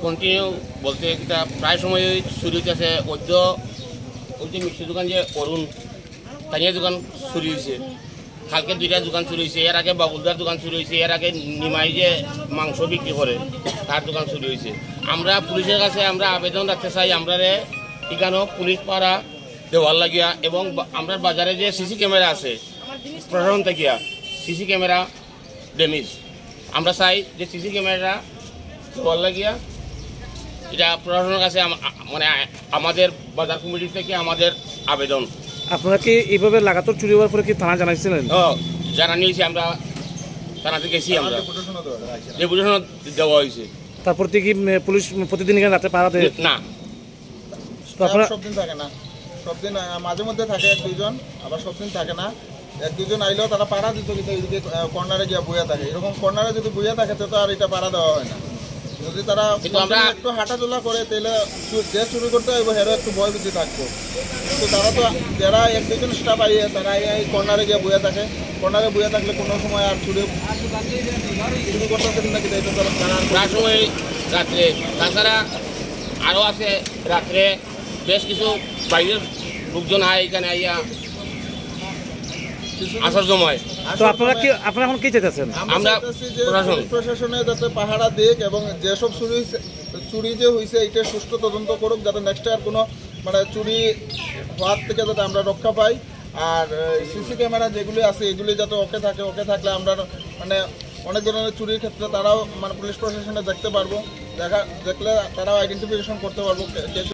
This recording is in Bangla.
কন্টিনিউ বলতে এটা প্রায় সময় চুরি হইতেছে। ওই যে মিষ্টি দোকান যে অরুণ তানিয়া দোকান চুরি হয়েছে, কালকে 2টা দোকান চুরি হয়েছে, এর আগে বাবুলদার দোকান চুরি হয়েছে, এর আগে নিমাই যে মাংস বিক্রি করে তার দোকান চুরি হয়েছে। আমরা পুলিশের কাছে আমরা আবেদন রাখতে চাই, আমরা এখানেও পুলিশ পাড়া দেওয়ার লাগিয়া এবং আমরা বাজারে যে সিসি ক্যামেরা আছে প্রশাসন থেকে সিসি ক্যামেরা ড্যামেজ, আমরা চাই যে সিসি ক্যামেরা দেওয়ার লাগিয়া এটা প্রশাসনের কাছে মানে আমাদের বাজার কমিটি থেকে আমাদের আবেদন। আপনারা কি এইভাবে লাগাতার চুরি হওয়ার পরে কি থানা জানাইছিলেন? জানিয়েছি, আমরা থানাতে গেছি, আমরা ডেপুটেশন দেওয়া হয়েছে। তারপর থেকে কি পুলিশ প্রতিদিন এখানে রাতে পাহারা দেয়? না, সব দিন থাকে না, সব দিন মাঝে মধ্যে থাকে 1-2 জন, আবার সব দিন থাকে না। 1-2 জন আইলেও তারা পাড়া দিত, কিন্তু এইদিকে কর্নারে গিয়ে বইয়া থাকে। এরকম কর্নারে যদি বইয়া থাকে তো আর এটা পাড়া দেওয়া হয় না। যদি তারা একটু হাঁটাচলা করে তাহলে যে চুরি করতে হইব হেরও একটু ভয় ভীতি থাকবো। কিন্তু তারা তো যারা 1-2 জন স্টাফ আইয়ে তারা এই কর্নারে গিয়ে বইয়া থাকে, কর্নারে বইয়া থাকলে কোনো সময় আর চুরি করতেছেন নাকি প্রায় সময় রাত্রে। তাছাড়া আরও আছে রাত্রে বেশ কিছু বাইরের লোকজন হয় এখানে আইয়া আসার সময়। তো আপনারা এখন কি চাইতেছেন? আমরা প্রশাসনে যাতে পাহারা দিক এবং যেসব চুরি যে হয়েছে এটা সুষ্ঠু তদন্ত করুক, যাতে নেক্সট আর কোনো মানে চুরি হওয়ার থেকে যাতে আমরা রক্ষা পাই। আর সিসি ক্যামেরা যেগুলি আছে এগুলি যাতে ওকে থাকলে আমরা মানে অনেক ধরনের চুরির ক্ষেত্রে তারাও মানে পুলিশ প্রশাসনে দেখতে পারবো, দেখলে তারাও আইডেন্টিফিকেশন করতে পারবো।